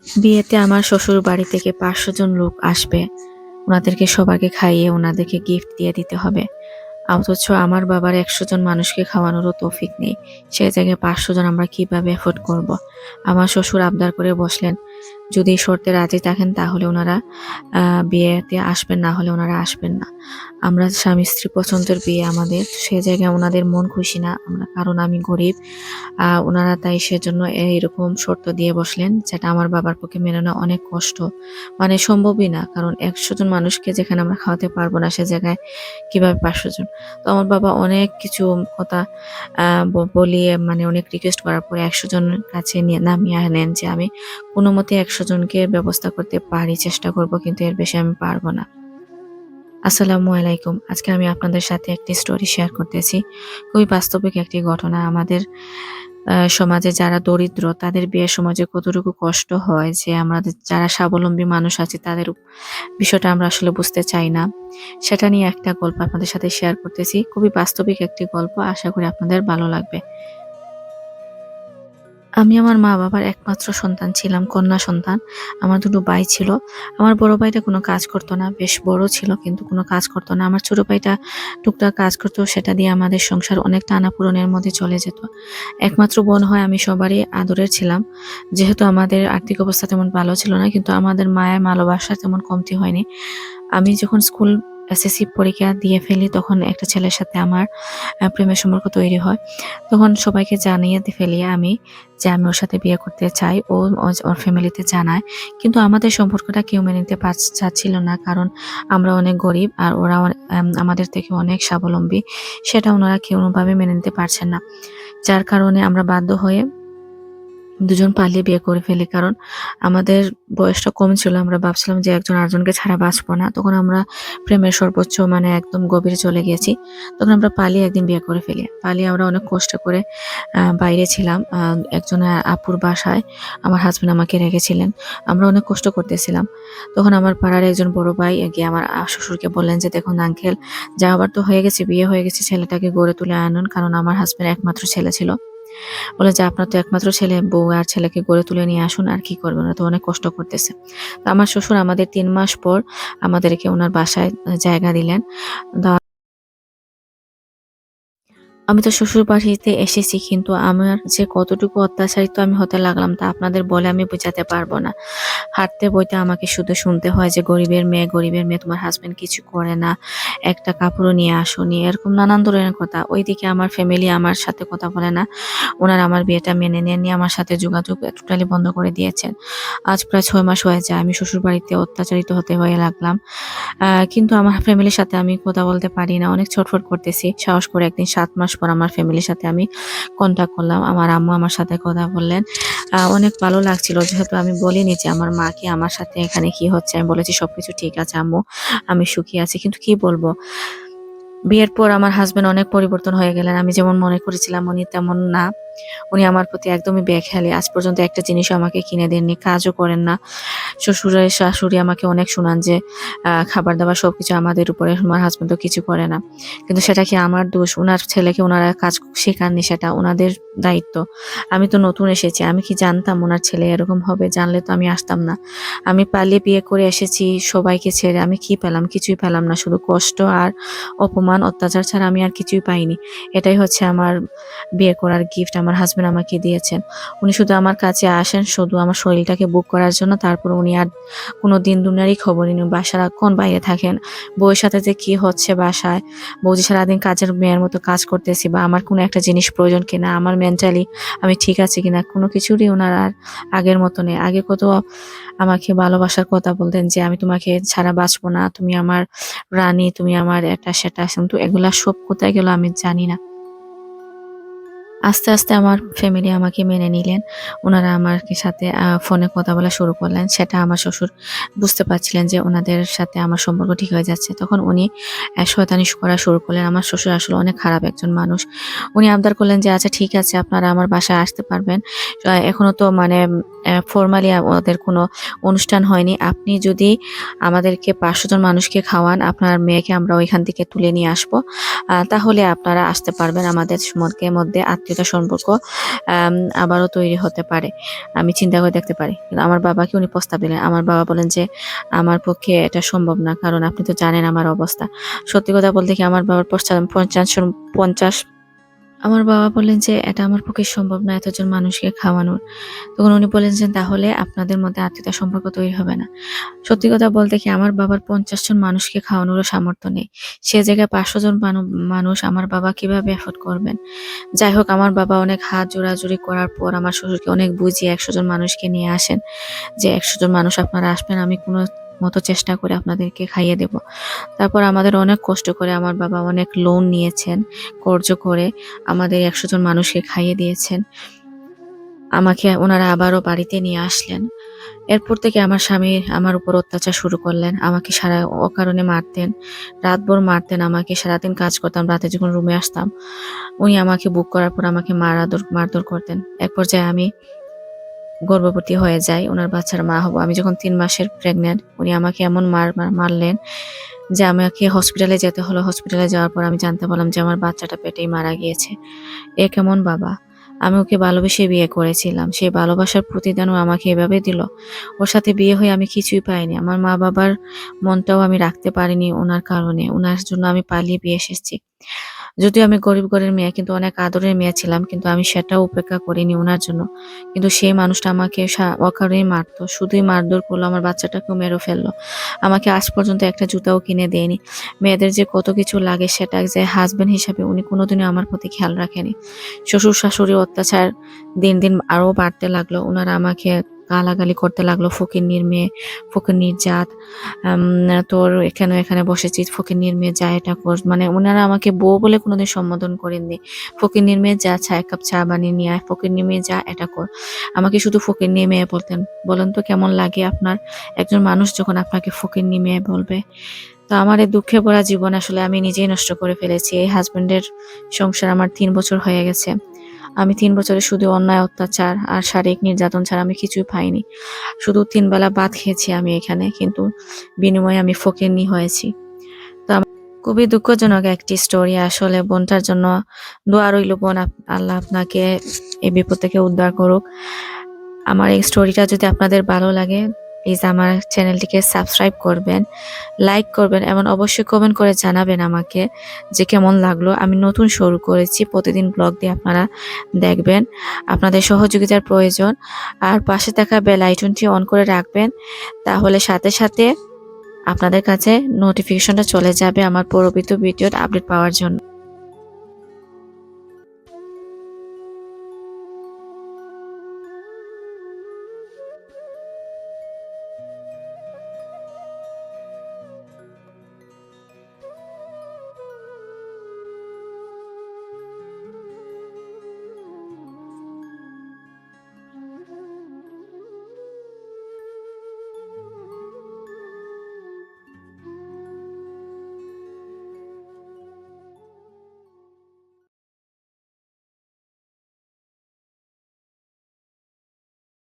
বিয়েতে আমার শ্বশুর বাড়ি থেকে ৫০০ জন লোক আসবে। উনাদেরকে সবাইকে খাইয়ে উনাদেরকে গিফট দিয়ে দিতে হবে। অথচ আমার বাবার ১০০ জন মানুষকে খাওয়ানোরও তৌফিক নেই। সেই জায়গায় ৫০০ জন আমরা কিভাবে এফোর্ড করব? আমার শ্বশুর আবদার করে বসলেন, যদি শর্তে রাজি থাকেন তাহলে উনারা বিয়েতে আসবেন, না হলে উনারা আসবেন না। আমরা স্বামী-স্ত্রী পছন্দের বিয়ে আমাদের। সে জায়গায় উনাদের মন খুশি না আমরা, কারণ আমি গরিব। উনারা তাই সেজন্য এইরকম শর্ত দিয়ে বসলেন, যেটা আমার বাবার পক্ষে মেনে নেওয়া অনেক কষ্ট। মানে সম্ভবই না। কারণ ১০০ জন মানুষকে যেখানে আমরা খাওয়াতে পারবো না, সে জায়গায় কিভাবে ৫০০ জন? তো আমার বাবা অনেক কিছু কথা বলিয়ে, মানে অনেক রিকোয়েস্ট করার পরে ১০০ জনের কাছে নিয়ে নামিয়ে আনেন যে, আমি কোনোমতে ১০০ জনকে ব্যবস্থা করতে পারি, চেষ্টা করব, কিন্তু এর বেশি আমি পারব না। আসসালামু আলাইকুম। আজকে আমি আপনাদের সাথে একটি স্টোরি শেয়ার করতেছি। খুবই বাস্তবিক একটি ঘটনা। আমাদের সমাজে যারা দরিদ্র তাদের বিয়ের সমাজে কতটুকু কষ্ট হয়, যে আমাদের যারা স্বাবলম্বী মানুষ আছে তাদের বিষয়টা আমরা আসলে বুঝতে চাই না। সেটা নিয়ে একটা গল্প আপনাদের সাথে শেয়ার করতেছি। খুবই বাস্তবিক একটি গল্প। আশা করি আপনাদের ভালো লাগবে। আমি আমার মা-বাবার একমাত্র সন্তান ছিলাম, কন্যা সন্তান। আমার ২ টো ভাই ছিল। আমার বড় ভাইটা কোনো কাজ করত না। বেশ বড় ছিল কিন্তু কোনো কাজ করত না। আমার ছোট ভাইটা টুকটাক কাজ করত। সেটা দিয়ে আমাদের সংসার অনেক টানাপোড়েনের মধ্যে চলে যেত। একমাত্র বোন হয়ে আমি সবারই আদরের ছিলাম। যেহেতু আমাদের আর্থিক অবস্থা তেমন ভালো ছিল না, কিন্তু আমাদের মায়া ভালোবাসা তেমন কমতি হয়নি। আমি যখন স্কুল এসএসসি পরীক্ষা দিয়ে ফেলি, তখন একটা ছেলের সাথে আমার প্রেমের সম্পর্ক তৈরি হয়। তখন সবাইকে জানিয়ে ফেলি আমি, যে আমি ওর সাথে বিয়ে করতে চাই। ও ওর ফ্যামিলিতে জানায়। কিন্তু আমাদের সম্পর্কটা কেউ মেনে নিতে চাচ্ছিল না। কারণ আমরা অনেক গরিব আর ওরা আমাদের থেকে অনেক স্বাবলম্বী। সেটা ওনারা কোনোভাবে মেনে নিতে পারছেন না। যার কারণে আমরা বাধ্য হয়ে দুজন পালিয়ে বিয়ে করে ফেলি। কারণ আমাদের বয়সটা কম ছিল। আমরা ভাবছিলাম যে একজন আরেকজনকে ছাড়া বাঁচবো না। তখন আমরা প্রেমের সর্বোচ্চ, মানে একদম গভীরে চলে গেছি। তখন আমরা পালিয়ে একদিন বিয়ে করে ফেলি। পালিয়ে আমরা অনেক কষ্ট করে বাইরে ছিলাম। একজন আপুর বাসায় আমার হাসব্যান্ড আমাকে রেখেছিলেন। আমরা অনেক কষ্ট করতেছিলাম। তখন আমার পাড়ার একজন বড় ভাই গিয়ে আমার শ্বশুরকে বললেন যে, "দেখুন আঙ্কেল, যাওয়ার তো হয়ে গেছে, বিয়ে হয়ে গেছে, ছেলেটাকে গড়ে তুলে আনুন।" কারণ আমার হাসব্যান্ড একমাত্র ছেলে ছিল। বলে যে, "আপনার তো একমাত্র ছেলে, বউ আর ছেলেকে গড়ে তুলে নিয়ে আসুন, আর কি করবেন? ওরা তো অনেক কষ্ট করতেছে।" তো আমার শ্বশুর আমাদের ৩ মাস পর আমাদেরকে উনার বাসায় জায়গা দিলেন। দেওয়ার আমি তো শ্বশুরবাড়িতে এসেছি, কিন্তু আমার যে কতটুকু অত্যাচারিত আমি হতে লাগলাম তা আপনাদের বলে আমি বোঝাতে পারব না। হাঁটতে বইতে আমাকে শুধু শুনতে হয় যে, গরিবের মেয়ে, তোমার হাসব্যান্ড কিছু করে না। একটা কাপড়ও নিয়ে আসোনি।" এরকম নানান ধরনের কথা। ওইদিকে আমার ফ্যামিলি আমার সাথে কথা বলে না। উনারা আমার বিয়েটা মেনে নেননি। আমার সাথে যোগাযোগ টোটালি বন্ধ করে দিয়েছেন। আজ প্রায় ৬ মাস হয়ে যায় আমি শ্বশুরবাড়িতে অত্যাচারিত হতে হয়ে লাগলাম। কিন্তু আমার ফ্যামিলির সাথে আমি কথা বলতে পারি না। অনেক ছটফট করতেছি। সাহস করে একদিন ৭ মাস পর আমার ফ্যামিলির সাথে আমি কনট্যাক্ট করলাম। আমার আম্মু আমার সাথে কথা বললেন। অনেক ভালো লাগছিল, যেহেতু আমি বলিনি যে আমার মাকে আমার সাথে এখানে কি হচ্ছে। আমি বলেছি, "সবকিছু ঠিক আছে আম্মু। আমি সুখী আছি।" কিন্তু কি বলবো? বিয়ের পর আমার হাসব্যান্ড অনেক পরিবর্তন হয়ে গেলেন। আমি যেমন মনে করেছিলাম উনি তেমন না। উনি আমার প্রতি একদমই বেখেয়ালি। আজ পর্যন্ত একটা জিনিসও আমাকে কিনে দেননি, কাজও করেন না। শাশুড়ি আমাকে অনেক শুনান যে খাবার-দাবার সবকিছু আমাদের উপরে, আমার হাসব্যান্ড তো কিছু করে না। কিন্তু সেটা কি আমার দোষ? উনার ছেলেকে উনারা কাজ শেখাননি, সেটা উনাদের দায়িত্ব। আমি তো নতুন এসেছি। আমি কি জানতাম উনার ছেলে এরকম হবে? জানলে তো আমি আসতাম না। আমি পালিয়ে বিয়ে করে এসেছি সবাইকে ছেড়ে। আমি কি পেলাম? কিছুই পেলাম না। শুধু কষ্ট আর অপমান, অত্যাচার ছাড়া আমি আর কিছুই পাইনি। এটাই হচ্ছে আমার বিয়ে করার গিফট আমার হাসব্যান্ড আমাকে দিয়েছেন। উনি শুধু আমার কাছে আসেন শুধু আমার শরীরটাকে বুক করার জন্য। তারপর উনি আর কোনো দিন দুনিয়ারই খবর নেন। সারাক্ষণ বাইরে থাকেন। বউয়ের সাথে যে কি হচ্ছে বাসায়, বউ যে সারাদিন কাজের মেয়ের মতো কাজ করতেছি, বা আমার কোনো একটা জিনিস প্রয়োজন কিনা, আমার মেন্টালি আমি ঠিক আছি কিনা, কোনো কিছুরই উনার আর আগের মতো নেই। আগে কত আমাকে ভালোবাসার কথা বলতেন যে, "আমি তোমাকে ছাড়া বাঁচবো না। তুমি আমার রানী, তুমি আমার এটা সেটা।" কিন্তু এগুলা সব কোথায় গেল আমি জানি না। আস্তে, আস্তে আমার ফ্যামিলি আমাকে মেনে নিলেন। উনারা আমার সাথে ফোনে কথা বলা শুরু করলেন। সেটা আমার শ্বশুর বুঝতে পারছিলেন যে উনাদের সাথে আমার সম্পর্ক ঠিক হয়ে যাচ্ছে। তখন উনি শয়তানি করা শুরু করলেন। আমার শ্বশুর আসলে অনেক খারাপ একজন মানুষ। উনি আবদার করলেন যে, "আচ্ছা ঠিক আছে, আপনারা আমার বাসায় আসতে পারবেন। এখনো তো মানে ফরমালি ওদের কোনো অনুষ্ঠান হয়নি। আপনি যদি আমাদেরকে ৫০০ জন মানুষকে খাওয়ান, আপনার মেয়েকে আমরা ওইখান থেকে তুলে নিয়ে আসবো। তাহলে আপনারা আসতে পারবেন। আমাদের মধ্যে আত্মীয় আত্মীয়তা সম্পর্ক আবারও তৈরি হতে পারে, আমি চিন্তা করে দেখতে পারি। কিন্তু আমার বাবাকে উনি প্রস্তাব দিলেন। আমার বাবা বলেন যে আমার পক্ষে এটা সম্ভব না, কারণ আপনি তো জানেন আমার অবস্থা। সত্যি কথা বলতে কি আমার বাবার পঞ্চাশ আমার বাবা বললেন যে এটা আমার পক্ষে সম্ভব না এতজন মানুষকে খাওয়ানোর। তখন উনি বললেন যে তাহলে আপনাদের মধ্যে আত্মীয়তা সম্পর্ক তৈরি হবে না। সত্যি কথা বলতে কি আমার বাবার ৫০ জন মানুষকে খাওয়ানোরও সামর্থ্য নেই। সে জায়গায় ৫০০ জন মানুষ আমার বাবা কিভাবে এফোর্ড করবেন? যাই হোক আমার বাবা অনেক হাত জোড়াজুড়ি করার পর আমার শ্বশুরকে অনেক বুঝিয়ে ১০০ জন মানুষকে নিয়ে আসেন। যে ১০০ জন মানুষ আপনারা আসবেন, আমি কোনো মতো চেষ্টা করে আপনাদেরকে খাইয়ে দেব। তারপর আমাদের অনেক কষ্ট করে আমার বাবা অনেক লোন নিয়েছেন, কর্জ করে আমাদের ১০০ জন মানুষকে খাইয়ে দিয়েছেন। আমাকে উনারা আবারও বাড়িতে নিয়ে আসলেন। এরপর থেকে আমার স্বামী আমার উপর অত্যাচার শুরু করলেন। আমাকে সারা অকারণে মারতেন। রাতভর মারতেন আমাকে। সারাদিন কাজ করতাম। রাতে যখন রুমে আসতাম, উনি আমাকে বুক করার পর আমাকে মারধর করতেন। এক পর্যায়ে আমি গর্ভবতী হয়ে যাই। উনার বাচ্চার মা হব। আমি যখন ৩ মাসের প্রেগন্যান্ট, উনি আমাকে এমন মারলেন যে আমাকে হসপিটালে যেতে হলো। হসপিটালে যাওয়ার পর আমি জানতে পারলাম যে আমার বাচ্চাটা পেটেই মারা গিয়েছে। এ কেমন বাবা? আমি ওকে ভালোবেসে বিয়ে করেছিলাম। সেই ভালোবাসার প্রতিদানও আমাকে এভাবে দিল। ওর সাথে বিয়ে হয়ে আমি কিছুই পাইনি। আমার মা-বাবার মনটাও আমি রাখতে পারিনি উনার কারণে। উনার জন্য আমি পালিয়ে বিয়ে এসেছি। যদিও আমি গরিব ঘরের মেয়ে, কিন্তু অনেক আদরের মেয়ে ছিলাম। কিন্তু আমি সেটাও উপেক্ষা করিনি উনার জন্য। কিন্তু সেই মানুষটা আমাকে অকারণেই মারতো। শুধুই মারধর করলো, আমার বাচ্চাটাকেও মেরে ফেললো। আমাকে আজ পর্যন্ত একটা জুতাও কিনে দেয়নি। মেয়েদের যে কত কিছু লাগে সেটা যে হাসব্যান্ড হিসাবে উনি কোনোদিনও আমার প্রতি খেয়াল রাখেনি। শ্বশুর-শাশুড়ির অত্যাচার দিন, দিন আরও বাড়তে লাগলো। উনারা আমাকে গালাগালি করতে লাগলো, ফকিন্নির মেয়ে, ফকিন্নির জাত, তোর এখানে বসেছিস, ফকিন্নির মেয়ে যা এটা কর। মানে উনারা আমাকে বউ বলে কোনোদিন সম্বোধন করেননি। ফকিন্নির মেয়ে যা, ১ কাপ চা বানিয়ে নিয়ে আয়, ফকিন্নির মেয়ে যা এটা কর। আমাকে শুধু ফকিন্নি মেয়ে বলতেন। বলেন তো কেমন লাগে আপনার? একজন মানুষ যখন আপনাকে ফকিন্নি মেয়ে বলবে। তো আমার এই দুঃখে ভরা জীবন আসলে আমি নিজেই নষ্ট করে ফেলেছি। এই হাসব্যান্ডের সংসার আমার ৩ বছর হয়ে গেছে। আমি ৩ বছরে শুধু অন্যায় অত্যাচার আর শারীরিক নির্যাতন ছাড়া আমি কিছুই পাইনি। শুধু ৩ বেলা ভাত খেয়েছি আমি এখানে, কিন্তু বিনিময়ে আমি ফকিন্নি হয়েছি। তো খুবই দুঃখজনক একটি স্টোরি। আসলে বোনটার জন্য দোয়া রইল বোন, আল্লাহ আপনাকে এই বিপদ থেকে উদ্ধার করুক। আমার এই স্টোরিটা যদি আপনাদের ভালো লাগে, প্লিজ আমার চ্যানেলটিকে সাবস্ক্রাইব করবেন, লাইক করবেন এবং অবশ্যই কমেন্ট করে জানাবেন আমাকে যে কেমন লাগলো। আমি নতুন শুরু করেছি, প্রতিদিন ব্লগ দিয়ে আপনারা দেখবেন। আপনাদের সহযোগিতার প্রয়োজন। আর পাশে থাকা বেল আইকনটি অন করে রাখবেন, তাহলে সাথে সাথে আপনাদের কাছে নোটিফিকেশনটা চলে যাবে আমার পরবর্তী ভিডিওর আপডেট পাওয়ার জন্য।